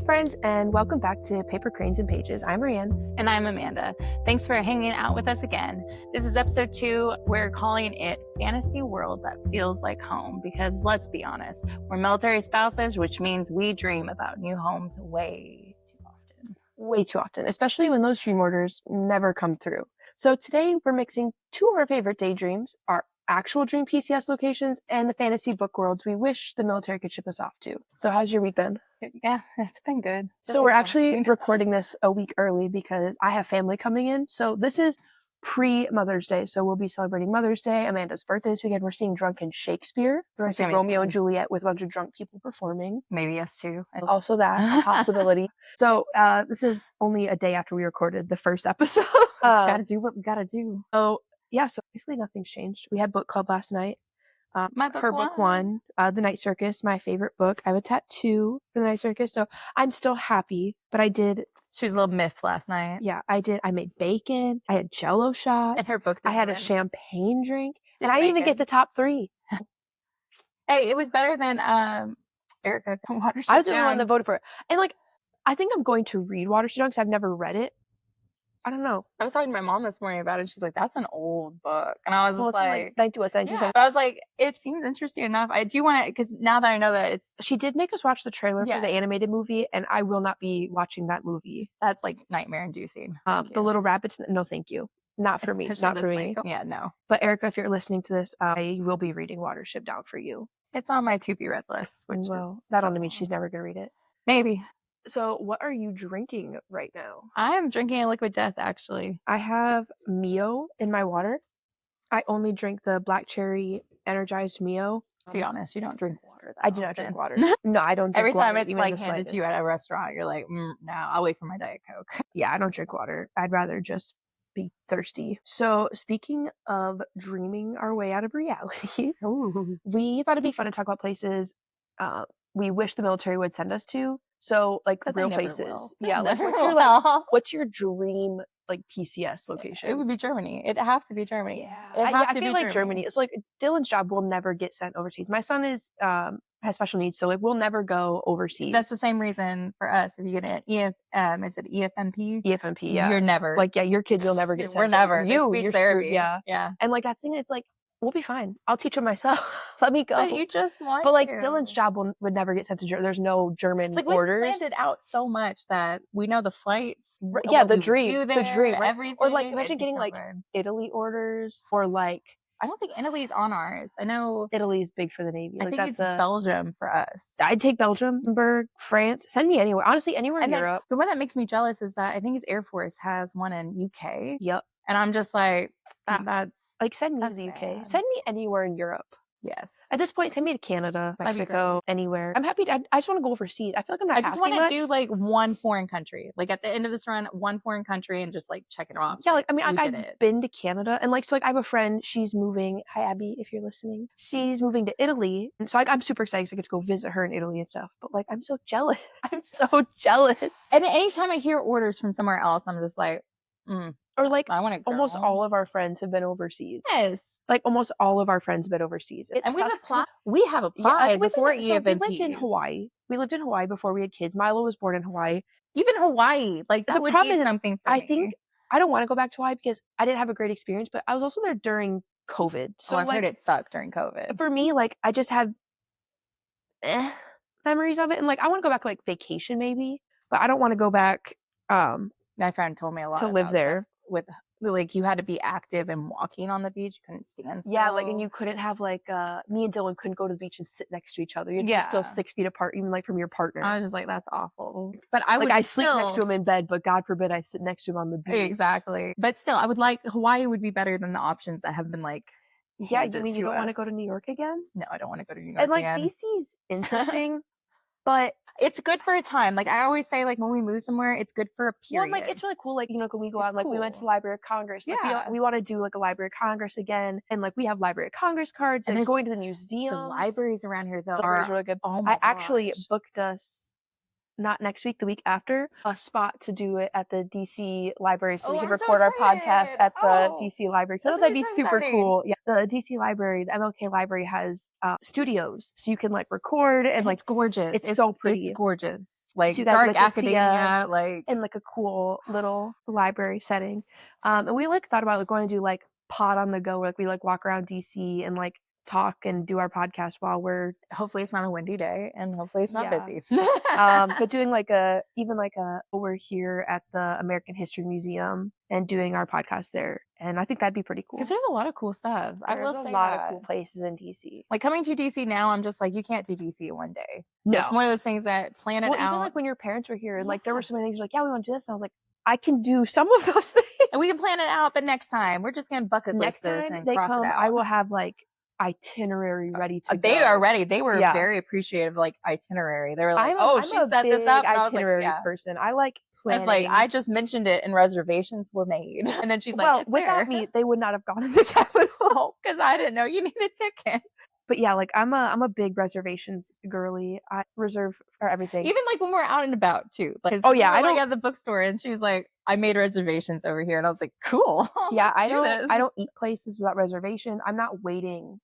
friends, and welcome back to Paper Cranes and Pages. I'm Rianne. And I'm Amanda. Thanks for hanging out with us again. This is episode 2. We're calling it Fantasy World That Feels Like Home because let's be honest, we're military spouses, which means we dream about new homes way too often. Way too often, especially when those dream orders never come through. So today we're mixing two of our favorite daydreams, our actual dream PCS locations and the fantasy book worlds we wish the military could ship us off to. So how's your week been? Yeah, it's been good. So we're actually recording this a week early because I have family coming in. So this is pre-Mother's Day. So we'll be celebrating Mother's Day, Amanda's birthday this weekend. We're seeing Drunken Shakespeare. We're going to see Romeo and Juliet with a bunch of drunk people performing. Maybe us too. Also that, a possibility. So this is only a day after we recorded the first episode. Gotta do what we gotta do. So yeah, so basically nothing's changed. We had book club last night. Book one, The Night Circus, my favorite book. I have a tattoo for The Night Circus, so I'm still happy. But I did. She was a little miffed last night. Yeah, I did. I made bacon. I had Jello shots. And her book. I had a champagne drink, and I even get the top 3. Hey, it was better than Erica Watership I was the Down. only one that voted for it, and I think I'm going to read Watership Down because I've never read it. I don't know. I was talking to my mom this morning about it. She's like, "That's an old book," and I was just like, yeah. But I was like, "It seems interesting enough." I do want to, because now that I know that it's, she did make us watch the trailer for the animated movie, and I will not be watching that movie. That's like nightmare-inducing. The Little Rabbits. No, thank you. Not for me. Not for me. Yeah, no. But Erica, if you're listening to this, I will be reading Watership Down for you. It's on my to be read list. Which that only means she's never gonna read it. Maybe. So what are you drinking right now? I am drinking a liquid death, actually. I have Mio in my water. I only drink the black cherry energized Mio. To be honest, you don't drink water. I do not drink water. No, I don't drink Every water. Every time it's like handed to you at a restaurant, you're like, no, I'll wait for my Diet Coke. Yeah, I don't drink water. I'd rather just be thirsty. So speaking of dreaming our way out of reality, we thought it'd be fun to talk about places we wish the military would send us to. So but real places. Yeah, like what's your dream PCS location? It would be Germany. It'd have to be Germany. Yeah. I feel like Germany. It's like Dylan's job will never get sent overseas. My son is has special needs, so we'll never go overseas. That's the same reason for us. If you get an is it EFMP? EFMP, yeah. You're never your kids will never get sent. We're never. You're speech therapy. Yeah. And that thing, it's like, we'll be fine. I'll teach them myself. Let me go. But you just want But Dylan's job would never get sent to Germany. There's no German orders. We planned it out so much that we know the flights. Yeah, the dream. The dream. Right? Everything. Or imagine getting Italy orders or I don't think Italy's on ours. I know Italy's big for the Navy. I think it's Belgium for us. I'd take Belgium, France. Send me anywhere. Honestly, anywhere in Europe. The one that makes me jealous is that I think his Air Force has one in UK. Yep. And I'm just like, that's send me to the UK. Send me anywhere in Europe. Yes. At this point, send me to Canada, Mexico, anywhere. I'm happy. I just want to go overseas. I feel like I'm not. I just want to do one foreign country. At the end of this run, one foreign country and just check it off. Yeah, I've been to Canada and I have a friend. She's moving. Hi, Abby, if you're listening. She's moving to Italy, and so I'm super excited to get to go visit her in Italy and stuff. But I'm so jealous. I'm so jealous. And anytime I hear orders from somewhere else, I'm just like, Or I want to go. Almost all of our friends have been overseas. Yes. Almost all of our friends have been overseas. And we have applied before EFMP. We lived in Hawaii. We lived in Hawaii before we had kids. Milo was born in Hawaii. Even Hawaii. That would be something for me. I think I don't want to go back to Hawaii because I didn't have a great experience, but I was also there during COVID. So I've heard it sucked during COVID. For me, I just have memories of it. And I want to go back vacation maybe, but I don't want to go back. My friend told me a lot to live there. With you had to be active and walking on the beach. You couldn't stand still. Yeah, and you couldn't have me and Dylan couldn't go to the beach and sit next to each other. You'd be still 6 feet apart, even from your partner. I was just that's awful. But I would I sleep next to him in bed, but God forbid I sit next to him on the beach. Exactly. But still, I would Hawaii would be better than the options that have been yeah, you mean you don't want to go to New York again? No, I don't want to go to New York again. And DC's interesting, but it's good for a time. I always say, when we move somewhere, it's good for a period. Well, it's really cool. When we go out, we went to the Library of Congress. We want to do a Library of Congress again, and we have Library of Congress cards, and going to the museum. The libraries around here though are really good. Oh my I actually booked us not next week, the week after, a spot to do it at the DC library so we can I'm so record our podcast excited. at the DC library. So That's that'd gonna be be so super exciting. cool. Yeah, the DC library, the MLK library has studios, so you can like record and like it's gorgeous. It's so pretty. It's gorgeous. Like so you guys dark get to see academia, us like in like a cool little library setting. And we like thought about like going to do like pod on the go, where like we like walk around DC and like talk and do our podcast while we're hopefully it's not a windy day and hopefully it's not Yeah. busy. but doing like a we're here at the American History Museum and doing our podcast there, and I think that'd be pretty cool. Because there's a lot of cool stuff. I will There's say a lot that. of cool places in DC. Like coming to DC now, I'm just like, you can't do DC in one day. No. It's one of those things that plan it Well, out. even like when your parents were here, and like there were so many things like, yeah, we want to do this, and I was like, I can do some of those things. And we can plan it out, but next time we're just gonna bucket Next list this time and they cross come, it out. I will have like itinerary ready to They go. are ready. They were Yeah. very appreciative of like itinerary. They were like, I'm she a set this up. And itinerary I was like, person. I like I planning. was like, I just mentioned it and reservations were made. And then she's like, well, it's without there. me, they would not have gone to the Capitol. Because I didn't know you needed tickets. But yeah, like I'm a big reservations girly. I reserve for everything. Even like when we're out and about too. Like, oh yeah, we were, I don't like at the bookstore and she was like, I made reservations over here, and I was like, cool. Yeah, I this. don't eat places without reservation. I'm not waiting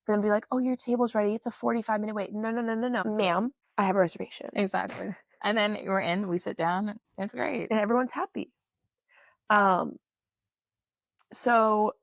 for them to be like, oh, your table's ready. It's a 45-minute wait. No, ma'am. I have a reservation. Exactly. And then we're in. We sit down. And it's great, and everyone's happy. So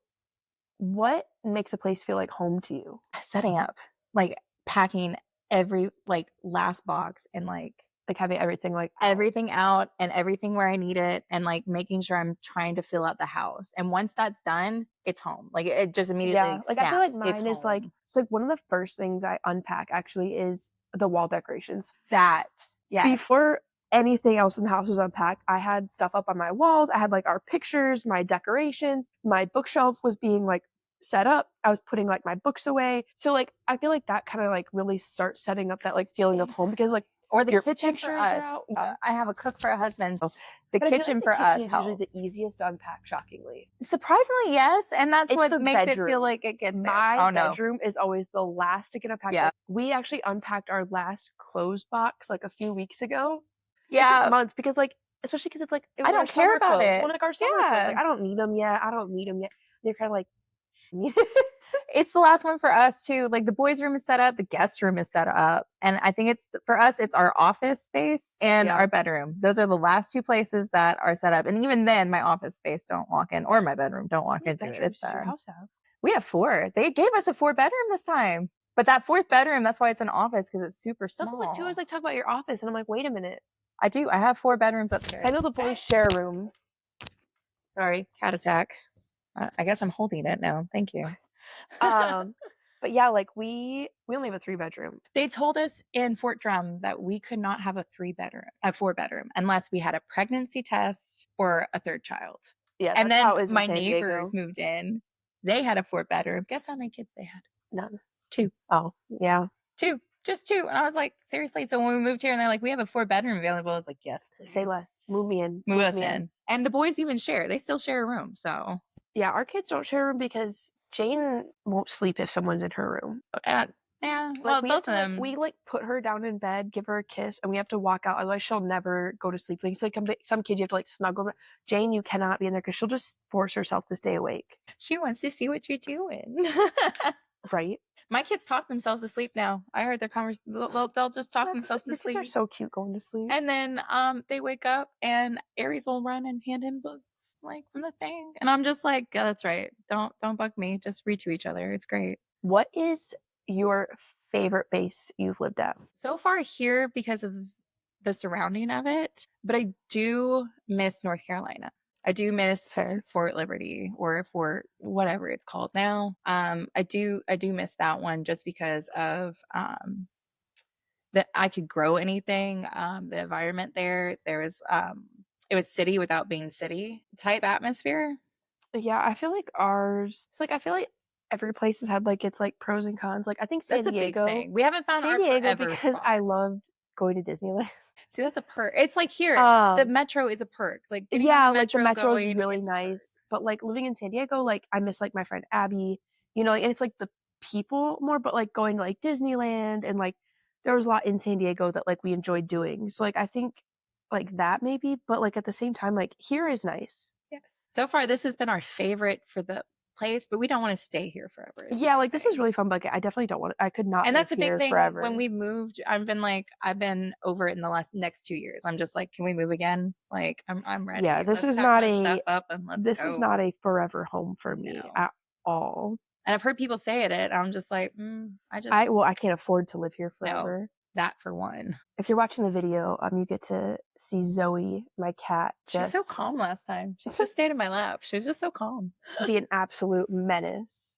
what makes a place feel like home to you? Setting up, like packing every like last box and like having everything everything out and everything where I need it, and like making sure I'm trying to fill out the house. And once that's done, it's home. Like it just immediately yeah. snaps. I feel like mine is home. like it's like one of the first things I unpack actually is the wall decorations. That Before anything else in the house was unpacked, I had stuff up on my walls. I had like our pictures, my decorations, my bookshelf was being like set up. I was putting like my books away. So like I feel like that kind of like really starts setting up that like feeling of home, because like or the your kitchen for pictures us. are out. Yeah. I have a cook for a husband, so the But I feel kitchen like for the kitchen us is helps. usually the easiest to unpack, shockingly. Surprisingly, yes, and that's It's what the makes it bedroom. feel like it gets My there. Oh no, bedroom is always the last to get unpacked. Yeah. Like, we actually unpacked our last clothes box like a few weeks ago. yeah, It took months because like, especially because it's like it was I don't our care summer about clothes. it. Well, like our summer Yeah. clothes, like I don't need them yet. They're kind of like, need it. It's the last one for us too. Like the boys' room is set up, the guest room is set up, and I think it's for us. It's our office space and Yeah. our bedroom. Those are the last two places that are set up. And even then, my office space don't walk in, or my bedroom don't walk into it. Bedrooms It's does your done. house have? We have 4. They gave us a 4-bedroom this time, but that 4th bedroom, that's why it's an office, because it's super small. That's like you always like talk about your office, and I'm like, wait a minute. I do. I have 4 bedrooms upstairs. I know the boys share a room. Sorry, cat attack. I guess I'm holding it now. Thank you. But yeah, like we only have a 3-bedroom. They told us in Fort Drum that we could not have a 4-bedroom unless we had a pregnancy test or a 3rd child. Yeah, and that's then how it is in my San neighbors Diego. moved in. They had a 4-bedroom. Guess how many kids they had? None. 2. Oh, yeah. 2. Just 2. And I was like, seriously? So when we moved here and they're like, we have a 4-bedroom available, I was like, yes, please. Say less. Move me in. Move us in. And the boys even share. They still share a room. So yeah, our kids don't share a room because Jane won't sleep if someone's in her room. Yeah, Like, well, we both have of to, them. we like put her down in bed, give her a kiss, and we have to walk out. Otherwise, she'll never go to sleep. Like, it's like some kids you have to like snuggle. Jane, you cannot be in there because she'll just force herself to stay awake. She wants to see what you're doing. Right? My kids talk themselves to sleep now. I heard their conversation. They'll just talk themselves to Your sleep. kids are so cute going to sleep. And then they wake up and Aries will run and hand him books like from the thing. And I'm just like, yeah, that's right. Don't bug me. Just read to each other. It's great. What is your favorite base you've lived at? So far here because of the surrounding of it, but I do miss North Carolina. I do miss Fort Liberty or Fort whatever it's called now. I do miss that one just because of that I could grow anything. The environment there was it was city without being city type atmosphere. Yeah, I feel like ours. It's like I feel like every place has had like its like pros and cons. Like I think San Diego. A big thing. We haven't found San our Diego forever because spot. I loved going to Disneyland. See, that's a perk. It's like here, the metro is a perk. Like yeah, like the metro is really nice. But like living in San Diego, like I miss like my friend Abby. You know, and it's like the people more. But like going to like Disneyland and like there was a lot in San Diego that like we enjoyed doing. So like I think like that maybe, but like at the same time, like here is nice. Yes. So far, this has been our favorite for the place, but we don't want to stay here forever. Yeah, like this is really fun, but I definitely don't want. I could not. And live that's a big here thing. forever. When we moved, I've been over it in the next 2 years. I'm just like, can we move again? Like, I'm ready. Yeah, this Let's is pack not my a. stuff up and let's This go. is not a forever home for me No. at all. And I've heard people say it. I'm just like, I can't afford to live here forever. No, that for one. If you're watching the video, you get to see Zoe, my cat. She was so calm last time. She just stayed in my lap. She was just so calm. Be an absolute menace.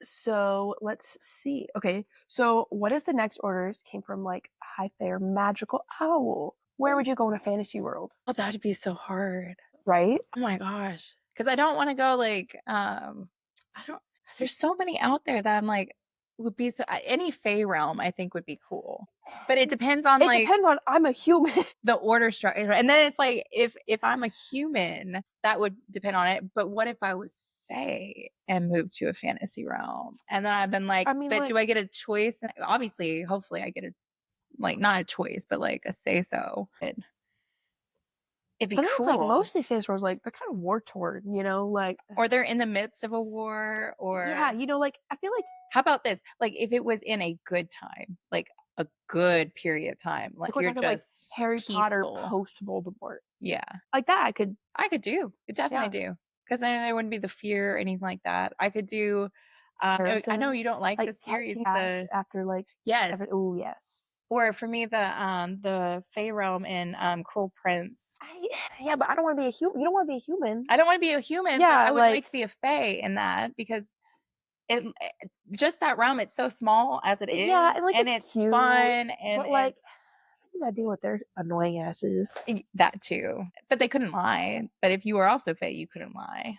So let's see. Okay, so what if the next orders came from like High Fair Magical Owl? Where would you go in a fantasy world? Oh, that'd be so hard, right? Oh my gosh, because I don't want to go like I don't. There's so many out there that I'm like would be so any Fey realm I think would be cool, but it depends on I'm a human. The order structure, and then it's like if I'm a human, that would depend on it. But what if I was Fey and moved to a fantasy realm, and then I've been like, but do I get a choice? Obviously, hopefully, I get a like not a choice, but like a say so. It'd be cool. Like most of these fantasy worlds, like they're kind of war torn, you know, like or they're in the midst of a war, or yeah, you know, like I feel like how about this? Like if it was in a good time, like a good period of time, like you're just like Harry peaceful. Potter post Voldemort. Yeah, like that. I could do. It definitely do. Because then there wouldn't be the fear or anything like that. I could do. I know you don't like the series. After like yes. Oh yes. Or for me, the Fey realm in Cruel Prince. Yeah, but I don't want to be a human. You don't want to be a human. I don't want to be a human. Yeah, but I would like to be a Fey in that because it just that realm. It's so small as it is. Yeah, and it's cute, fun and but like you gotta deal with their annoying asses. That too, but they couldn't lie. But if you were also Fey, you couldn't lie.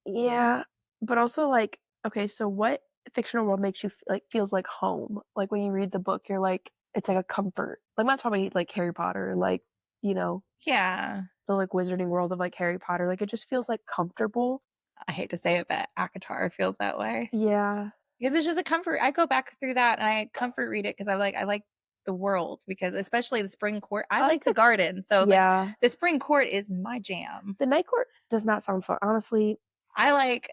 Yeah, but also like okay, so what fictional world makes you like feels like home? Like when you read the book, you're like it's like a comfort. Like I'm not talking about like Harry Potter, like you know, yeah, the like wizarding world of like Harry Potter. Like it just feels like comfortable. I hate to say it, but ACOTAR feels that way. Yeah, because it's just a comfort. I go back through that and I comfort read it because I like the world because especially the spring court. I like the garden, so yeah, like, the spring court is my jam. The night court does not sound fun, honestly. I like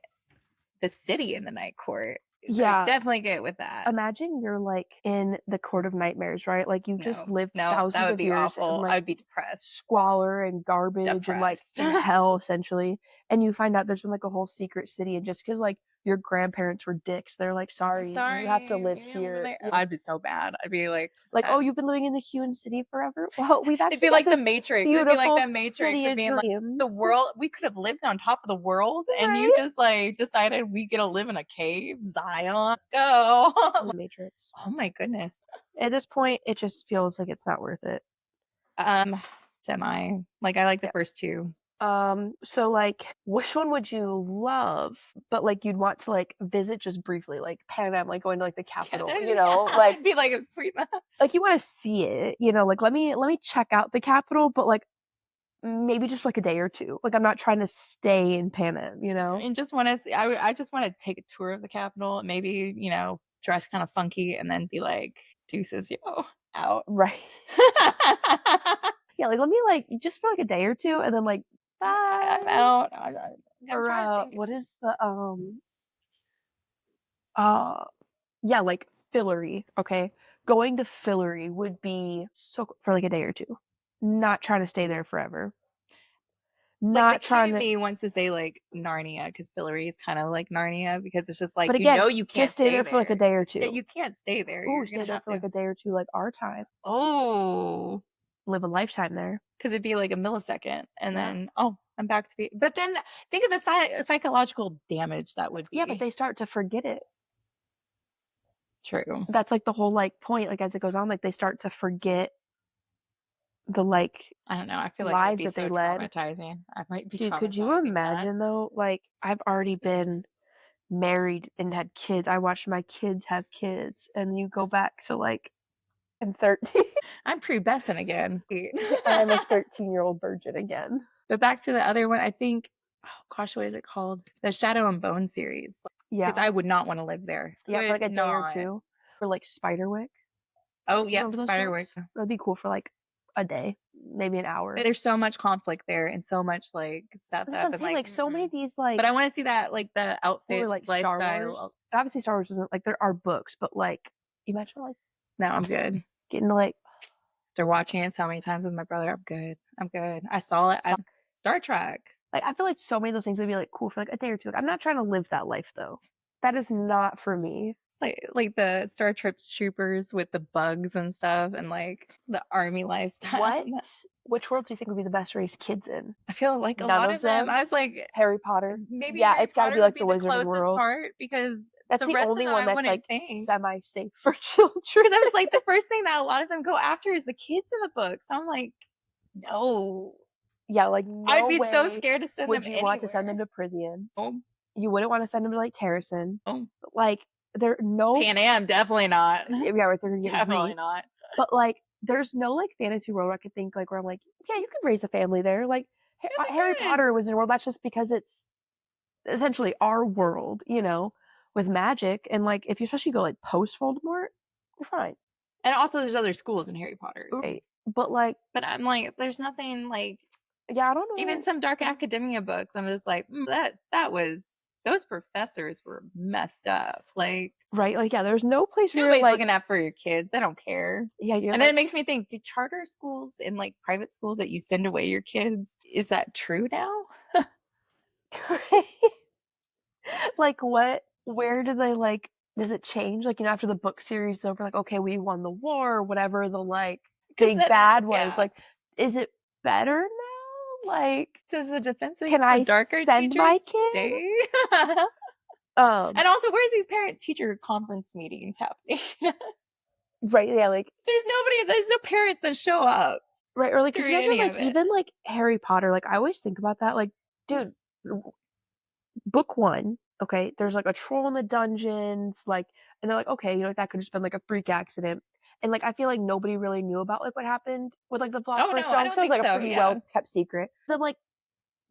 the city in the night court. So yeah, definitely get with that. Imagine you're like in the court of nightmares, right? Like you just lived thousands of years. Awful. And, like, I'd be depressed, squalor and garbage, and like in hell essentially. And you find out there's been like a whole secret city, and just because like your grandparents were dicks, they're like, sorry, you have to live here. I'd be so bad. I'd be like, oh, you've been living in the human city forever. Well, we've actually it'd be like the Matrix. It'd be like the Matrix. It'd be like the world. We could have lived on top of the world, and you just like decided we get to live in a cave. Zion, let's go. The Matrix. Oh my goodness. At this point, it just feels like it's not worth it. Semi. Like I like the first two. So like which one would you love but like you'd want to like visit just briefly, like Panam, like going to like the capital, you know, like be like you want to see it, you know, like let me check out the capital, but like maybe just like a day or two. Like I'm not trying to stay in Panam, you know, and just want to I just want to take a tour of the capital, maybe, you know, dress kind of funky and then be like deuces, yo, out. Right. Yeah, like let me like just for like a day or two and then like bye. I'm out. What is the yeah, like Fillory. Okay, going to Fillory would be so for like a day or two. Not trying to stay there forever. Not like trying to. Me wants to say like Narnia because Fillory is kind of like Narnia because it's just like, but again, you know, you can't stay there for like a day or two. Yeah, you can't stay there. Ooh, stay there for like a day or two, like our time. Oh, live a lifetime there. Because it'd be like a millisecond, and then I'm back to be. But then think of the psychological damage that would be. Yeah, but they start to forget it. True. That's like the whole like point. Like as it goes on, like they start to forget the like I don't know. I feel like lives that they led. Traumatizing. I might be. Dude, could you imagine though? Like I've already been married and had kids. I watched my kids have kids, and you go back to like I'm 13. I'm prepubescent again. I'm a 13-year-old virgin again. But back to the other one, I think, oh gosh, what is it called? The Shadow and Bone series. Yeah. Because I would not want to live there. Yeah, for like a day or two. for like Spiderwick. Oh yeah, Remember those Spiderwick. books? That'd be cool for like a day, maybe an hour. But there's so much conflict there and so much like stuff That's that what I've I'm been saying. Like so many of these like. But I want to see that like the outfits, or like lifestyle. Star Wars. Obviously, Star Wars isn't like there are books, but like imagine like. No, I'm good. Getting to like. After watching it so many times with my brother, I'm good. I'm good. I saw it. Star Trek. Like I feel like so many of those things would be like cool for like a day or two. Like, I'm not trying to live that life though. That is not for me. Like the Star Trek troopers with the bugs and stuff, and like the army lifestyle. What? Which world do you think would be the best to raise kids in? I feel like none of them. I was like Harry Potter. Maybe yeah, Harry it's got to Potter be like would the be Wizarding World part because that's the rest only of one them I that's like think. semi-safe for children. Because I was like the first thing that a lot of them go after is the kids in the book. So I'm like, no. Yeah, like no I'd be way so scared to send would them you want to send them to Prithian. Oh. You wouldn't want to send them to like Terracin. Oh. Like there no Pan Am, definitely not. Yeah, right. They're gonna get definitely raped. not. But like, there's no like fantasy world I could think like where I'm like, yeah, you could raise a family there. Like Harry Potter was in a world that's just because it's essentially our world, you know, with magic. And like, if you especially go like post Voldemort, you're fine. And also, there's other schools in Harry Potter. Right. But like, but I'm like, there's nothing like. Yeah, I don't know. Even some dark academia books, I'm just like, that was. Those professors were messed up. Like, right, like yeah, there's no place where nobody's you're like looking out for your kids. They don't care. Yeah, you're and then it makes me think: do charter schools and like private schools that you send away your kids, is that true now? like what? Where do they like? Does it change? Like, you know, after the book series is over, like, okay, we won the war or whatever the like big bad was. Like, is it better now? Like, does the defense can I darker send my kid? Stay? And also, where's these parent-teacher conference meetings happening? right, yeah, like there's no parents that show up. Right, or like if you imagine like even like Harry Potter, like I always think about that. Like, dude, book 1, okay, there's like a troll in the dungeons, like, and they're like, okay, you know, like, that could just been like a freak accident. And like I feel like nobody really knew about like what happened with like the Philosopher's Stone. So it was like a pretty well kept secret. Then like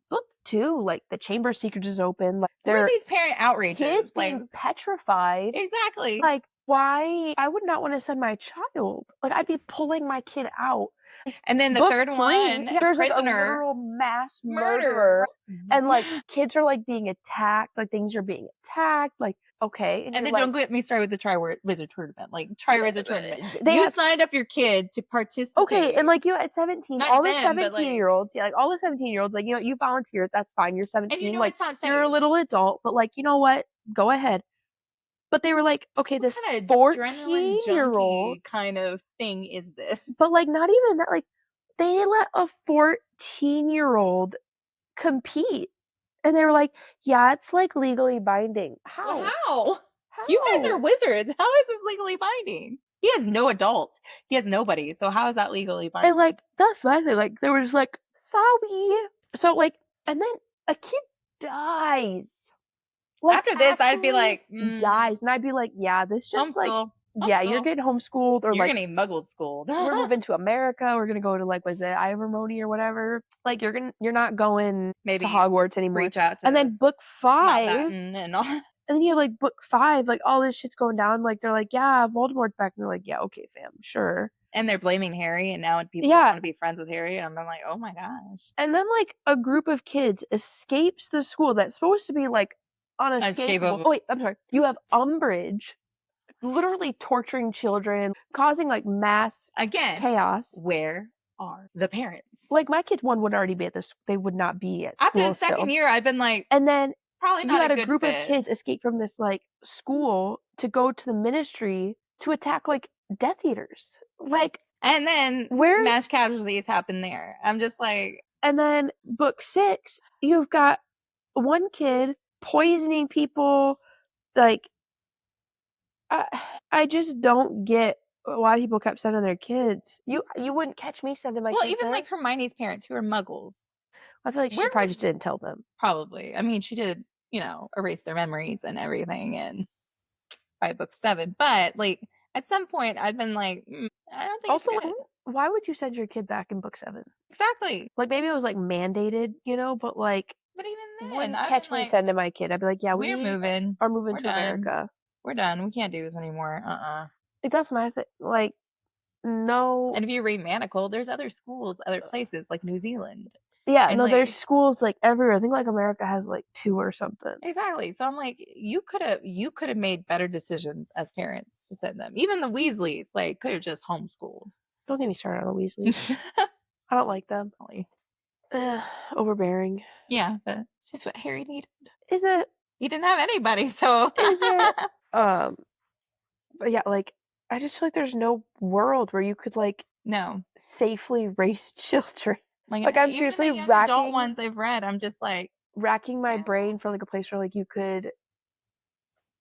book 2, like the Chamber of Secrets is open. Like there are these parent outrages. Kids being petrified. Exactly. Like, why? I would not want to send my child. Like, I'd be pulling my kid out. And then the book third 3, one, there's like a literal mass murder. And like kids are like being attacked, like things are being attacked, like okay. And then like, don't get me started with the Tri-Wizard Tournament. Like Tri-Wizard Tournament. You signed up your kid to participate. Okay, and like you know, at 17, Not all them, the 17-year-olds, yeah, like all the 17-year-olds, like, you know, you volunteered, that's fine. You're 17, and you know, like it's not safe. you're a little adult, but like, you know what? Go ahead. But they were like, okay, this kind of 14-year-old kind of thing is this? But like not even that, like they let a 14-year-old compete. And they were like, yeah, it's like legally binding. How? Well, how? You guys are wizards. How is this legally binding? He has no adult. He has nobody. So how is that legally binding? And like, that's my thing. Like, they were just like, sorry. So like, and then a kid dies. Like, after this, I'd be like, dies. And I'd be like, yeah, this just like, yeah, you're getting homeschooled or you're like getting muggle schooled. We're moving to America. We're gonna go to like, was it Ivermony or whatever? Like you're not going maybe to Hogwarts anymore. Reach out to and then book 5 and all. And then you have like book 5, like all this shit's going down. Like they're like, yeah, Voldemort's back, and they're like, yeah, okay, fam, sure. And they're blaming Harry, and now people want to be friends with Harry, and I'm like, oh my gosh. And then like a group of kids escapes the school that's supposed to be like unescapable. Oh wait, I'm sorry. You have Umbridge literally torturing children, causing like mass chaos. Where are the parents? Like my kid 1 would already be at this. They would not be at after school the second year. I've been like, and then probably not. You had a group of kids escape from this like school to go to the Ministry to attack like Death Eaters. Like, and then where mass casualties happen there. I'm just like, and then book 6, you've got one kid poisoning people. Like, I just don't get why people kept sending their kids. You wouldn't catch me sending my kids. Well, even like Hermione's parents, who are Muggles. I feel like she probably just didn't tell them. Probably. I mean, she did, you know, erase their memories and everything and by book 7. But like at some point, I've been like, I don't think. Also, like, why would you send your kid back in book 7? Exactly. Like maybe it was like mandated, you know, but like. But even then, wouldn't catch me sending my kid. I'd be like, yeah, we're moving. Are moving to America. We're done. We can't do this anymore. Like, that's my thing. Like, no. And if you read Manacle, there's other schools, other places like New Zealand. Yeah, And no, there's like schools like everywhere. I think like America has like 2 or something. exactly. So I'm like, you could have made better decisions as parents to send them. Even the Weasleys, like, could have just homeschooled. Don't get me started on the Weasleys. I don't like them. Overbearing. Yeah, but it's just what Harry needed. Is it? He didn't have anybody, so Is it? But yeah, like, I just feel like there's no world where you could like no. safely raise children. Like, Like I'm even seriously the young adult ones I've read, I'm just like racking my Yeah. brain for like a place where like you could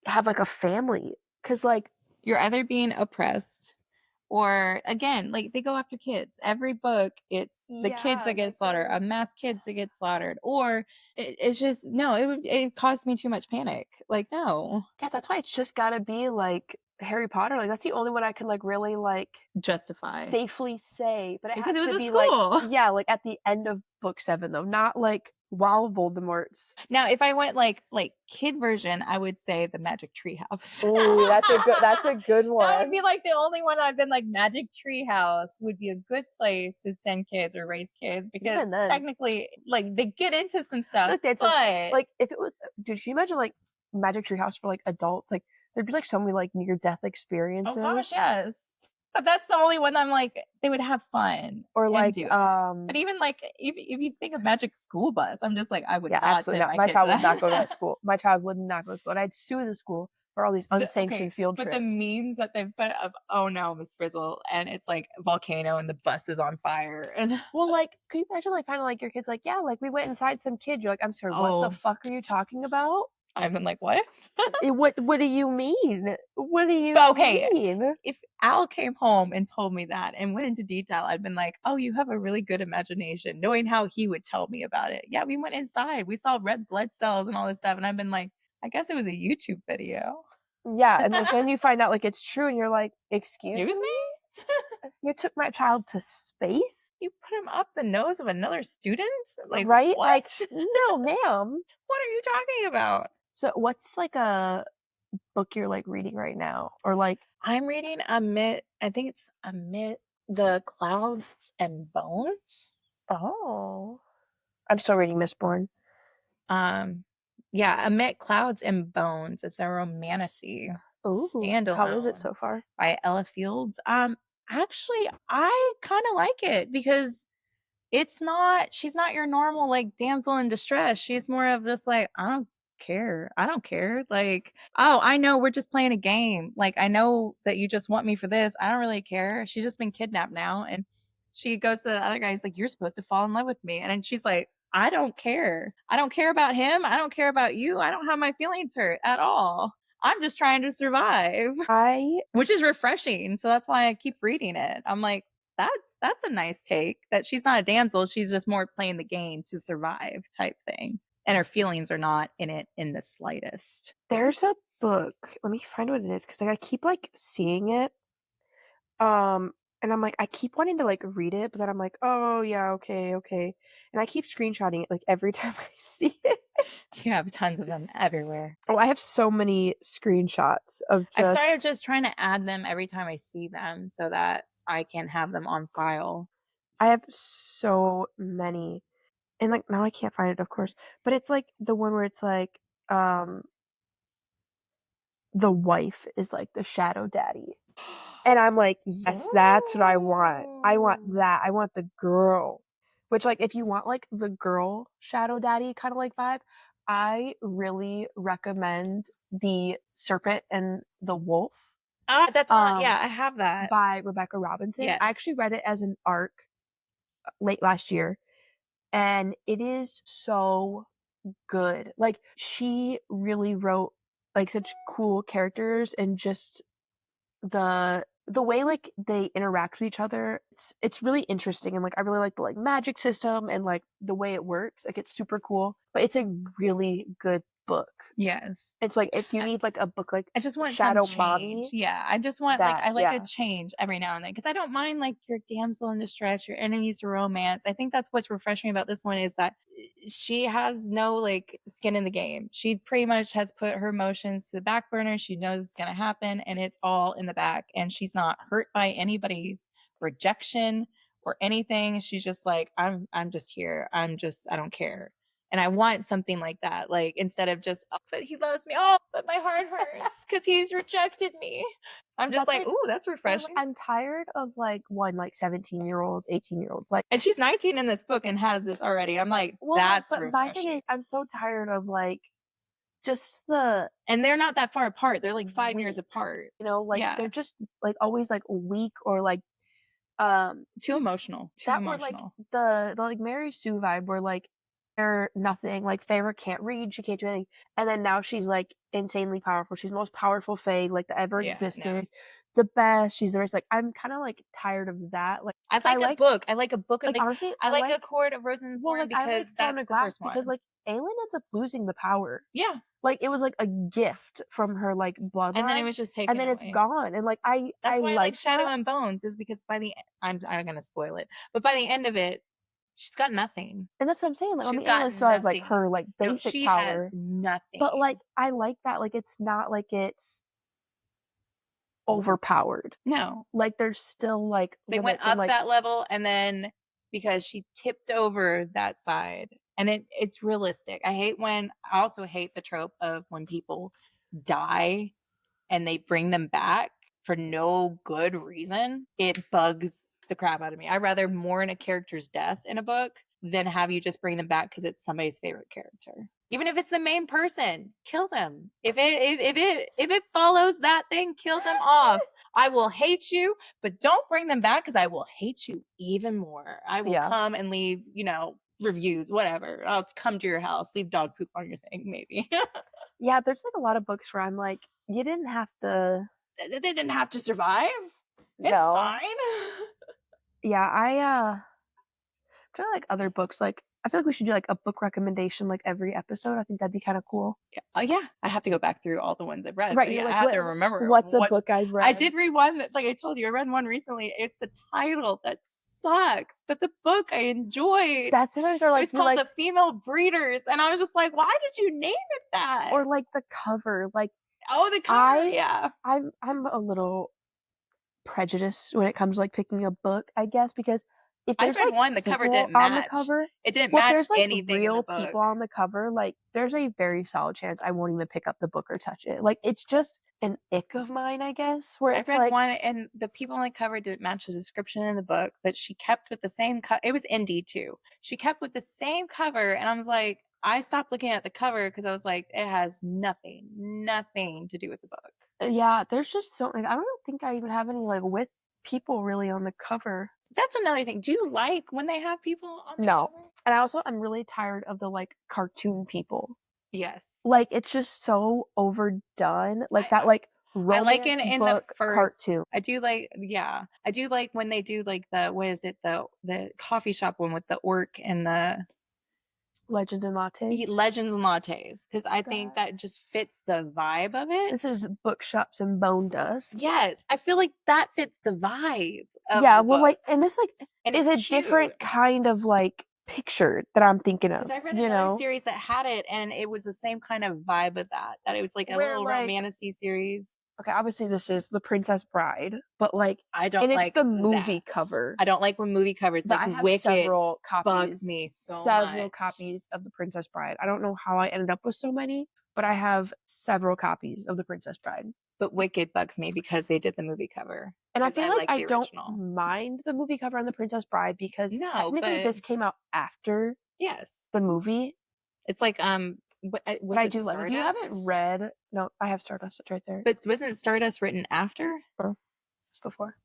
have like a family. Cause like you're either being oppressed or again, like they go after kids. Every book, it's the kids that get slaughtered, a mass kids that get slaughtered, or it's just no. It caused me too much panic. Like no, yeah, that's why it's just gotta be like Harry Potter. Like that's the only one I can like really like justify safely say. But it because has it was to a be school. like yeah, like at the end of book 7 though, not like while Voldemort's. Now, if I went like kid version, I would say the Magic Tree House. Oh, that's a good one. That would be like the only one I've been like Magic Tree House would be a good place to send kids or raise kids because technically like they get into some stuff. Look, that's but like if it was, dude, can you imagine like Magic Tree House for like adults? Like there'd be like so many like near death experiences. oh gosh, yes. But that's the only one I'm like they would have fun Or like do it. But even like if you think of Magic School Bus, I'm just like I would yeah, not absolutely send not. my My kid child to would not go to that. that school. My child would not go to school, and I'd sue the school for all these unsanctioned field trips. But the memes that they've put of oh no, Miss Frizzle, and it's like a volcano and the bus is on fire and well, like, could you imagine like finding like your kids like yeah, like we went inside some kid. You're like, I'm sorry, what the fuck are you talking about? I've been like, what? What do you mean? What do you mean? If Al came home and told me that and went into detail, I'd been like, oh, you have a really good imagination, knowing how he would tell me about it. Yeah, we went inside. We saw red blood cells and all this stuff. And I've been like, I guess it was a YouTube video. Yeah, and then you find out like it's true and you're like, excuse me? You took my child to space? You put him up the nose of another student? Like, right? what? Like, no, ma'am. What are you talking about? So what's like a book you're like reading right now? Or like I'm reading Amid the Clouds and Bones. Oh. I'm still reading Mistborn. Yeah, Amid Clouds and Bones. It's a romantasy. Ooh, standalone. how is it so far? By Ella Fields. Actually, I kind of like it because she's not your normal like damsel in distress. She's more of just like, I don't care. Like, oh, I know we're just playing a game. Like, I know that you just want me for this. I don't really care. She's just been kidnapped now. And she goes to the other guy. He's like, you're supposed to fall in love with me. And then she's like, I don't care. I don't care about him. I don't care about you. I don't have my feelings hurt at all. I'm just trying to survive. Which is refreshing. So that's why I keep reading it. I'm like, that's a nice take that she's not a damsel. She's just more playing the game to survive type thing. And her feelings are not in it in the slightest. There's a book. Let me find what it is because like I keep like seeing it. And I'm like, I keep wanting to like read it, but then I'm like, oh yeah, okay. And I keep screenshotting it like every time I see it. You have tons of them everywhere. Oh, I have so many screenshots of I started just trying to add them every time I see them so that I can have them on file. I have so many. And like now I can't find it, of course. But it's like the one where it's like the wife is like the shadow daddy. And I'm like, yes, that's what I want. I want that. I want the girl. Which like if you want like the girl shadow daddy kind of like vibe, I really recommend The Serpent and the Wolf. That's not, yeah, I have that. By Rebecca Robinson. Yes. I actually read it as an arc late last year. And it is so good. Like she really wrote like such cool characters and just the way like they interact with each other. It's really interesting and like I really like the like magic system and like the way it works. Like it's super cool. But it's a really good book. Yes. It's like if you need like a book like I just want Shadow some change. Mommy. Yeah. I just want like I like a change every now and then. Because I don't mind like your damsel in distress, your enemies to romance. I think that's what's refreshing about this one is that she has no like skin in the game. She pretty much has put her emotions to the back burner. She knows it's going to happen and it's all in the back, and she's not hurt by anybody's rejection or anything. She's just like, I'm just here. I don't care. And I want something like that. Like, instead of just, oh, but he loves me. Oh, but my heart hurts because he's rejected me. I'm just That's like, like- ooh, that's refreshing. I'm tired of like 17-year-olds, 18-year-olds, like, And she's 19 in this book and has this already. I'm like, well, that's but refreshing. my thing is, I'm so tired of like just the, And they're not that far apart. They're like 5 years weak, apart. you know, like Yeah. they're just like always like weak or like Too emotional. Too that were like emotional. the like Mary Sue vibe where like they're nothing. Like Feyre can't read, she can't do anything, and then now she's like insanely powerful. She's the most powerful Fae like that ever Yeah, existed. The best. She's the best. Like, I'm kind of like tired of that. Like, I like a book. I like a book of like, honestly, I like A Court of Roses and well, Thorn like I like because Throne that's of the Glass first one. because like Aelin ends up losing the power. Yeah. Like, it was like a gift from her like bloodline, And then it was just taken and then away. it's gone. And like That's why I like Shadow that. and Bones, is because by the I'm gonna spoil it, but by the end of it, she's got nothing. And that's what I'm saying. Like, I She's mean, got Aelin still has like nothing. her like No, basic she power, has nothing. but like I like that. Like, it's not like it's overpowered. No. Like, there's still like They went limits and, up like, that level, and then because she tipped over that side, and it's realistic. I also hate the trope of when people die and they bring them back for no good reason. It bugs the crap out of me. I'd rather mourn a character's death in a book than have you just bring them back because it's somebody's favorite character. Even if it's the main person, kill them. If it follows that thing, kill them off. I will hate you, but don't bring them back because I will hate you even more. I will come and leave, reviews, whatever. I'll come to your house, leave dog poop on your thing, maybe. Yeah, there's like a lot of books where I'm like, you didn't have to. They didn't have to survive. It's No. fine. Yeah, I'm trying to like other books. Like, I feel like we should do like a book recommendation like every episode. I think that'd be kind of cool. Yeah. Yeah. I'd have to go back through all the ones I've read. Right, Yeah, like, I have to remember what's a book I've read. I did read one that, like I told you, I read one recently. It's the title that sucks, but the book I enjoyed. That sometimes are like, it's called The Female Breeders, and I was just like, why did you name it that? Or like the cover, like, oh, the cover, yeah. I'm a little prejudiced when it comes to like picking a book, I guess, because if there's I read like one, the cover didn't match. on the cover, it didn't well, match if there's like anything real in the book. people on the cover, like there's a very solid chance I won't even pick up the book or touch it. Like, it's just an ick of mine, I guess. Where it's I read like, one, and the people on the cover didn't match the description in the book, but she kept with the same it was indie too. She kept with the same cover, and I was like, I stopped looking at the cover because I was like, it has nothing to do with the book. Yeah, there's just so many. I don't think I even have any like with people really on the cover. That's another thing. Do you like when they have people on the No. cover? And I'm really tired of the like cartoon people. Yes. Like, it's just so overdone. Like that like romance I like it in book the first cartoon. I do like when they do like the the coffee shop one with the orc and the Legends and Lattes. Legends and Lattes, because I think that just fits the vibe of it. This is Bookshops and Bone Dust. Yes, I feel like that fits the vibe of yeah, the well, book. like, and this like and is a different kind of like picture that I'm thinking of. Because I read another series that had it, and it was the same kind of vibe of that. That it was like a little romantic series. Okay, obviously this is The Princess Bride, but like I don't like it's the movie cover. I don't like when movie covers But like I have Wicked several copies. bugs me so several much. copies of The Princess Bride. I don't know how I ended up with so many, but I have several copies of The Princess Bride. But Wicked bugs me because they did the movie cover. And I feel like I don't mind the movie cover on The Princess Bride because technically this came out after the movie. It's like but I do love it. If you haven't read, no, I have Stardust. It's right there. But wasn't Stardust written after? It's before.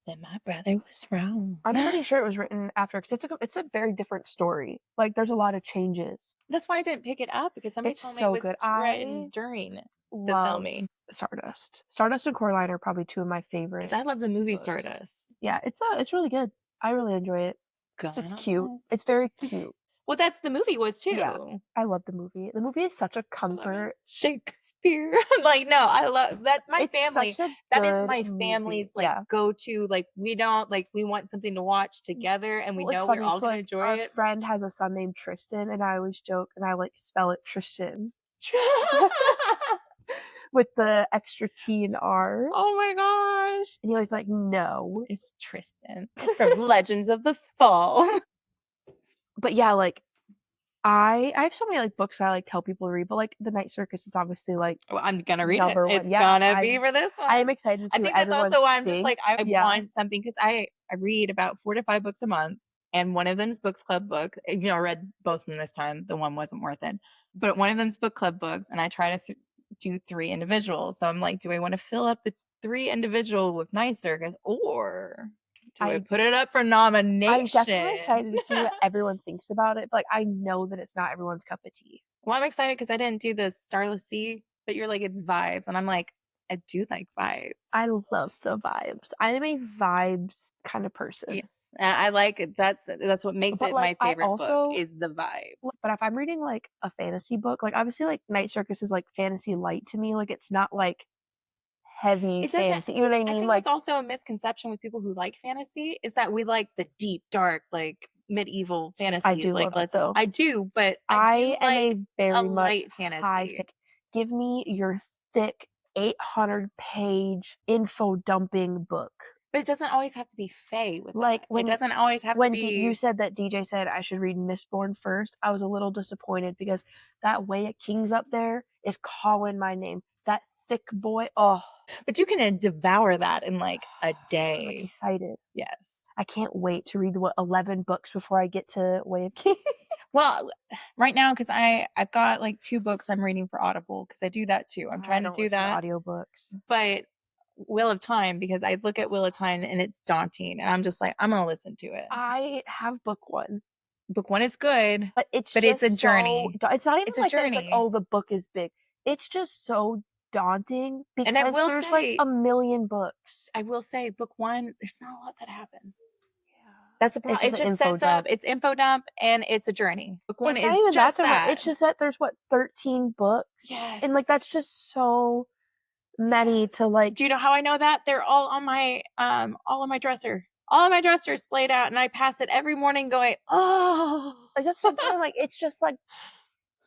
Then my brother was wrong. I'm pretty sure it was written after because it's a very different story. Like, there's a lot of changes. That's why I didn't pick it up, because somebody told me it was written during the filming. Stardust and Coraline are probably two of my favorites. Because I love the movie Stardust. Yeah, it's really good. I really enjoy it. It's cute. It's very cute. Well, that's the movie was too. Yeah. I love the movie. The movie is such a comfort. Shakespeare. Like, no, I love that. My It's family, such a that is good my movie. family's like Yeah. go-to. Like, we want something to watch together, and we Well, it's know we're funny. all So, gonna like, enjoy our it. friend has a son named Tristan, and I always joke, and I like spell it Tristan with the extra T and R. Oh my gosh. And he always like, no. It's Tristan. It's from Legends of the Fall. But yeah, like, I have so many like books I like tell people to read, but like The Night Circus is obviously like Well, I'm gonna read it. number one. It's Yeah, gonna be for this one. I am excited to I see think what that's everyone also why I'm just thinks. like, I Yeah. want something, because I read about 4 to 5 books a month, and one of them's books club book. You know, I read both of them this time. The one wasn't worth it, but one of them's book club books, and I try to do 3 individuals. So I'm like, do I want to fill up the 3 individual with Night Circus, or do I put it up for nomination? I'm definitely excited to see what everyone thinks about it, but like, I know that it's not everyone's cup of tea. Well, I'm excited because I didn't do the Starless Sea, but you're like, it's vibes, and I'm like, I do like vibes. I love the vibes. I am a vibes kind of person. Yes, and I like it. That's what makes But, it like, my I favorite also- book is the vibe. But if I'm reading like a fantasy book, like obviously like Night Circus is like fantasy light to me. Like it's not like heavy It doesn't- fantasy. You know what I I mean? think Like it's also a misconception with people who like fantasy is that we like the deep, dark, like medieval fantasy. I do like love it though. I do, but I do am like a very much light fantasy. high thick. Give me your thick 800-page info dumping book. But it doesn't always have to be Fae with Like, that. when- it doesn't always have to When be. you said that DJ said I should read Mistborn first, I was a little disappointed because that Way of Kings up there is calling my name. That thick boy. Oh, But you can devour that in like a I'm day. excited. Yes. I can't wait to read 11 books before I get to Way of Kings. Well, right now, because I've got like 2 books I'm reading for Audible, because I do that too. I'm trying to do that. Audiobooks. But Wheel of Time, because I look at Wheel of Time and it's daunting, and I'm just like, I'm gonna listen to it. I have book 1. Book 1 is good, but it's a just journey. It's not even It's a like that it's like, journey. oh, the book is big. It's just so daunting because And I will there's like say- a million books. I will say, book 1, there's not a lot that happens. Yeah. That's the problem. It's It just an just info sets up. dump. It's info dump, and it's a journey. Book 1 It's is not even just that. that. It's just that there's 13 books. Yes. And like that's just so many to like. Do you know how I know that? They're all on my all on my dresser. All of my dresser is splayed out, and I pass it every morning going, oh. Like that's what I'm saying. Like it's just like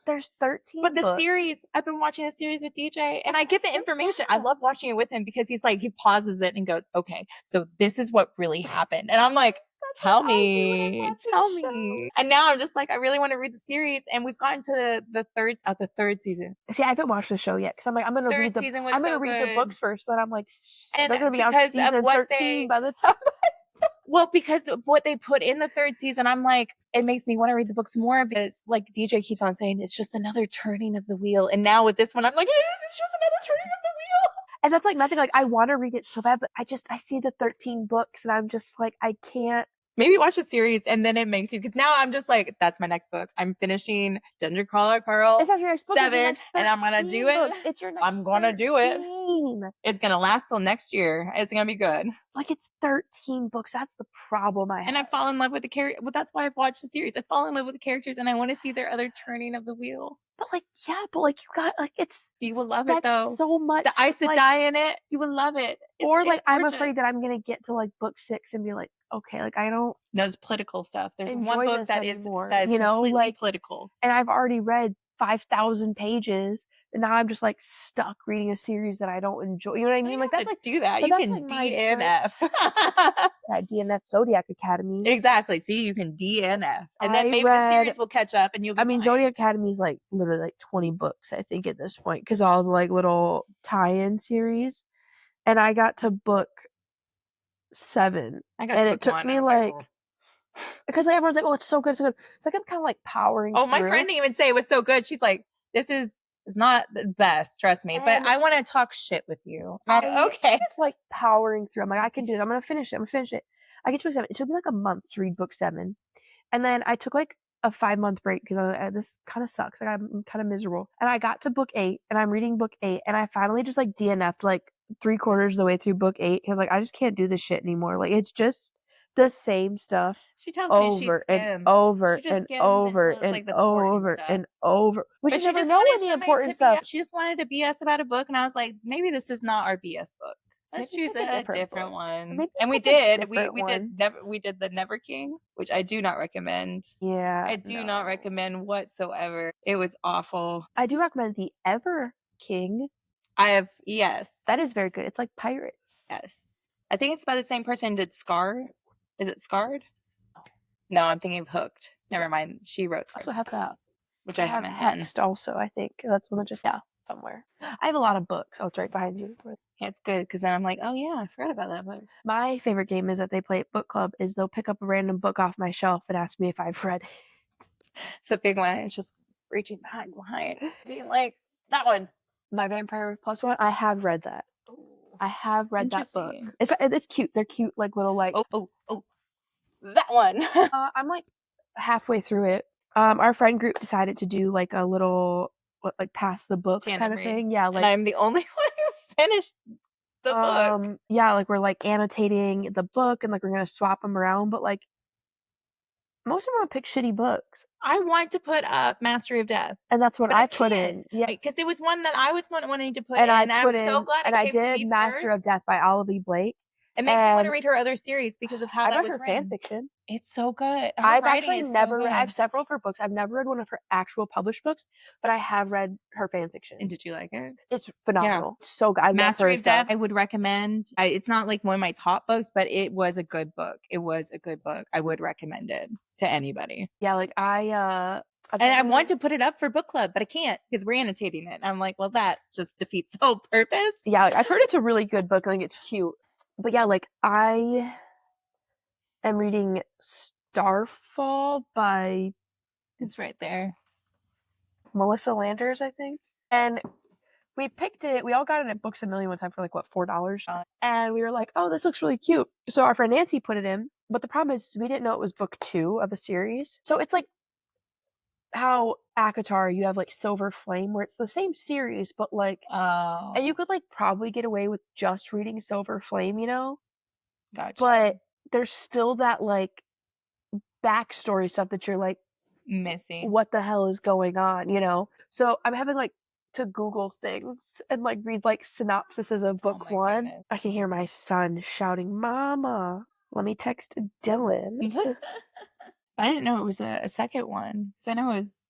there's 13 But the books. series, I've been watching the series with DJ, and I get the Yes, information. yeah. I love watching it with him because he's like, he pauses it and goes, okay, so this is what really happened. And I'm like, tell me. And now I'm just like, I really want to read the series, and we've gotten to the third season. See, I haven't watched the show yet because I'm like, I'm gonna read the season was I'm gonna so read the good. books first, but I'm like, And they're gonna be on because of season what 13 by the time. Well, because of what they put in the 3rd season, I'm like, it makes me want to read the books more, because like DJ keeps on saying, it's just another turning of the wheel. And now with this one, I'm like, it is. It's just another turning of the wheel. And that's like nothing. Like I want to read it so bad, but I see the 13 books, and I'm just like, I can't. Maybe watch the series, and then it makes you, because now I'm just like, that's my next book. I'm finishing Dungeon Crawler Carl It's not your next book. 7, and I'm gonna do it. Books. It's your next. I'm gonna do it. 13. It's gonna last till next year. It's gonna be good. Like it's 13 books. That's the problem I have. And I fall in love with the character. Well, that's why I've watched the series. I fall in love with the characters, and I want to see their other turning of the wheel. But like, yeah, but like you got like it's. You will love it though. So much. The Aes like, Sedai in it, you will love it. Or like, it's I'm gorgeous. afraid that I'm gonna get to like book 6 and be like, okay, like I don't. There's political stuff. There's enjoy one book this that is anymore, you know, completely like political. And I've already read 5,000 pages, and now I'm just like stuck reading a series that I don't enjoy. You know what I mean? Like that's like do that. but You that's, can like, DNF. Yeah, DNF Zodiac Academy. Exactly. See, you can DNF, and then I maybe read- the series will catch up, and you'll. Be I mean, fine. Zodiac Academy is like literally like 20 books, I think, at this point, because all the like little tie-in series, and I got to book 7, I got and to it took book 1, me I was like. "Oh." Because like, everyone's like, oh, it's so good, it's so good. So like, I'm kind of like powering. Oh, my through. friend didn't even say it was so good. She's like, "This is not the best, trust me, but And I want to talk shit with you." I'm like, okay. It's like powering through. I'm like, I can do it. I'm gonna finish it. I get to book 7. It took me like a month to read book 7, and then I took like a 5-month break because this kind of sucks. Like I'm kind of miserable. And I got to book 8, and I'm reading book 8, and I finally just like DNF'd like 3/4 of the way through book 8 because like I just can't do this shit anymore. Like it's just the same stuff She tells me she over and skims. over She just and skims over until it's and like the important over stuff. and over. We But should she never just know wanted any somebody important to stuff. she just wanted to BS about a book, and I was like, maybe this is not our BS book. Let's Maybe choose pick a a different different book. one. Maybe And we pick a did. different We one. did the Never King, which I do not recommend. Yeah. I do not recommend whatsoever. It was awful. I do recommend the Ever King. Yes. That is very good. It's like pirates. Yes. I think it's by the same person who did Scar. Is it Scarred? No, I'm thinking of Hooked. Never mind. She wrote I also Scarred, have that. which I I have haven't done. Hexed also, I think. That's one that just, somewhere. I have a lot of books. Oh, it's right behind you. Yeah, it's good because then I'm like, oh yeah, I forgot about that book. My favorite game is that they play at book club is they'll pick up a random book off my shelf and ask me if I've read it. It's a big one. It's just reaching behind, being like, that one. My Vampire Plus one, I have read that. I have read that book. It's cute. They're cute, like little like. Oh, that one. I'm like halfway through it. Our friend group decided to do like a little like pass the book Tandem kind of read. thing. Yeah, like and I'm the only one who finished the book. Yeah, like we're like annotating the book and like we're gonna swap them around, but like most of them pick shitty books. I want to put up Mastery of Death, and that's what I put in. Yeah, because it was one that I was wanting to put and in. I put I'm in, so glad and it I came to did me Master first. of Death by Olivia Blake. It makes me want to read her other series because of how I that read was her written. fan fiction. It's so good. I've actually never read. I have several of her books. I've never read one of her actual published books, but I have read her fan fiction. And did you like it? It's phenomenal. It's so good. I love Mastery her of Death, stuff. I would recommend. It's not like one of my top books, but it was a good book. It was a good book. I would recommend it to anybody. Yeah, like I want to put it up for book club, but I can't because we're annotating it. And I'm like, well, that just defeats the whole purpose. Yeah, like, I've heard it's a really good book. I think it's cute. But yeah, like I am reading Starfall by It's right there. Melissa Landers, I think. And we picked it. We all got it at Books A Million one time for like what, $4? And we were like, oh, this looks really cute. So our friend Nancy put it in. But the problem is we didn't know it was book 2 of a series. So it's like how ACOTAR, you have like Silver Flame, where it's the same series, but like, and you could like probably get away with just reading Silver Flame, you know? Gotcha. But there's still that like backstory stuff that you're like missing. What the hell is going on, you know? So I'm having like to Google things and like read like synopsises of book 1. Goodness. I can hear my son shouting, "Mama, let me text Dylan." I didn't know it was a second one. So I know it was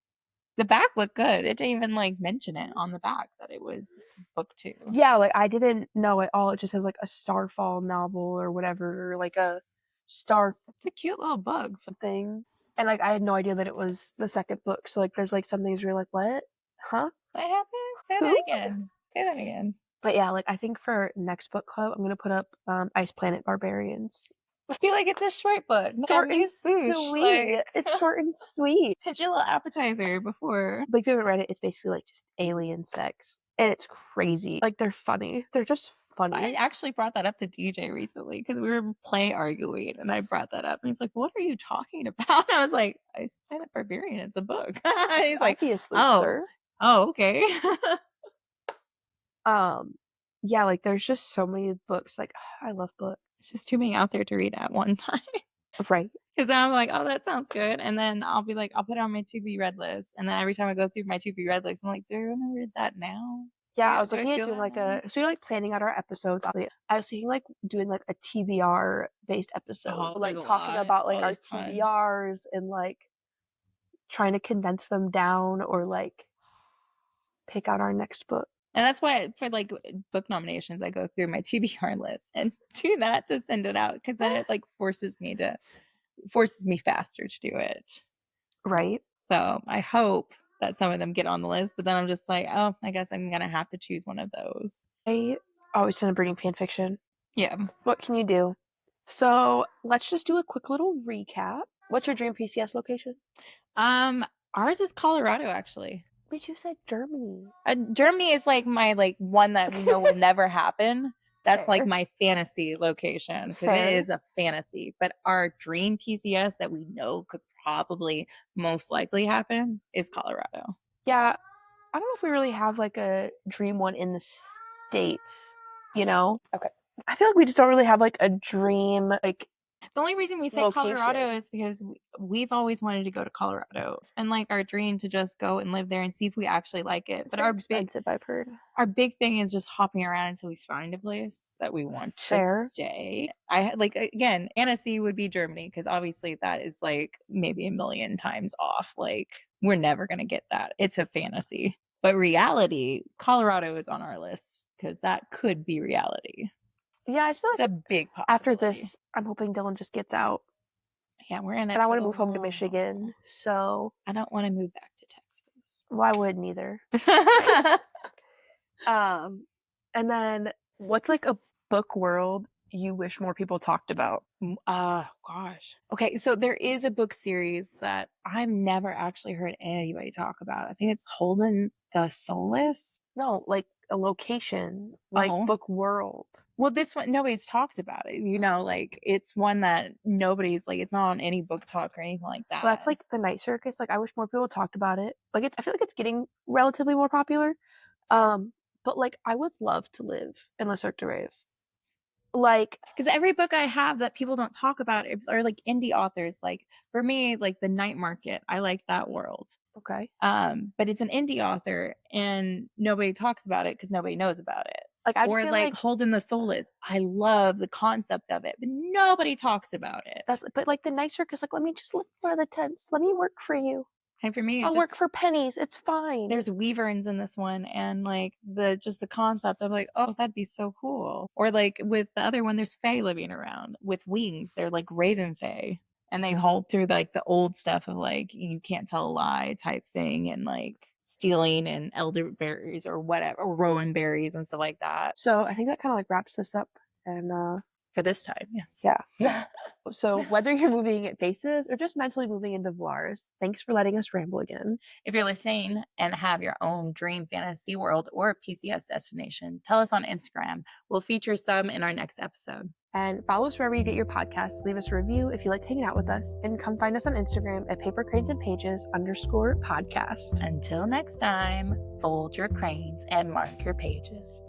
the back looked good. It didn't even like mention it on the back that it was book 2. Yeah, like I didn't know at all. It just has like a Starfall novel or whatever, or like a star. It's a cute little bug something. And like I had no idea that it was the second book. So like there's like some things where you're like, what? Huh? What happened? Say that again. Say that again. But yeah, like I think for next book club, I'm gonna put up Ice Planet Barbarians. I feel like it's a short book. Short and sweet. It's short and sweet. It's your little appetizer before. But if you haven't read it, it's basically like just alien sex. And it's crazy. Like they're funny. They're just funny. I actually brought that up to DJ recently because we were arguing and I brought that up and he's like, what are you talking about? And I was like, Ice Planet Barbarian, it's a book. He's like, obviously, oh, sir. Oh, okay. Yeah, like there's just so many books. Like I love books. There's just too many out there to read at one time. Right. Because then I'm like, oh, that sounds good. And then I'll be like, I'll put it on my to be read list. And then every time I go through my to be read list, I'm like, do I want to read that now? Yeah, I was looking at doing like so you're like planning out our episodes. I was thinking like doing like a TBR based episode, like talking about like our TBRs and like trying to condense them down or like pick out our next book. And that's why for like book nominations, I go through my TBR list and do that to send it out because then it like forces me faster to do it. Right. So I hope that some of them get on the list, but then I'm just like, oh, I guess I'm gonna have to choose one of those. I always celebrating fan fiction. Yeah. What can you do? So let's just do a quick little recap. What's your dream PCS location? Ours is Colorado, actually. But you said Germany. Germany is like my like one that we know will never happen. That's like my fantasy location because it is a fantasy. But our dream PCS that we know could probably most likely happen is Colorado. Yeah, I don't know if we really have like a dream one in the States, you know? Okay. I feel like we just don't really have like a dream, like The only reason we say location. Colorado is because we've always wanted to go to Colorado. It's been like our dream to just go and live there and see if we actually like it. But expensive, I've heard. Our big thing is just hopping around until we find a place that we want to stay. Again, Annecy would be Germany because obviously that is like maybe a million times off. Like we're never going to get that. It's a fantasy. But reality, Colorado is on our list because that could be reality. Yeah, I feel like it's a big possibility. After this, I'm hoping Dylan just gets out. Yeah, we're in it. And I want to move home to Michigan, so I don't want to move back to Texas. Well, I wouldn't either. And then what's like a book world you wish more people talked about? Gosh. Okay, so there is a book series that I've never actually heard anybody talk about. I think it's Holden the Soulless. No, like a location, like book world. Well, this one, nobody's talked about it. You know, like it's one that nobody's like, it's not on any book talk or anything like that. Well, that's like the Night Circus. Like I wish more people talked about it. Like I feel like it's getting relatively more popular. But like I would love to live in Le Cirque du Rêve. Like, because every book I have that people don't talk about are like indie authors. Like for me, like the Night Market, I like that world. Okay. But it's an indie author and nobody talks about it because nobody knows about it. Like I or like Holden the Soulless. I love the concept of it, but nobody talks about it. But like the Night Circus, like let me just live in one of the tents. Let me work for you. And for me, I'll work for pennies. It's fine. There's wyverns in this one, and like the concept of like, oh, that'd be so cool. Or like with the other one, there's fae living around with wings. They're like raven fae, and they hold through like the old stuff of like you can't tell a lie type thing, and like stealing and elderberries or whatever, or rowan berries and stuff like that. So I think that kind of like wraps this up, and for this time, yes. Yeah. So whether you're moving at Faces or just mentally moving into Vlars, thanks for letting us ramble again. If you're listening and have your own dream fantasy world or PCS destination, tell us on Instagram. We'll feature some in our next episode. And follow us wherever you get your podcasts. Leave us a review if you liked hanging out with us. And come find us on Instagram at papercranesandpages_podcast. Until next time, fold your cranes and mark your pages.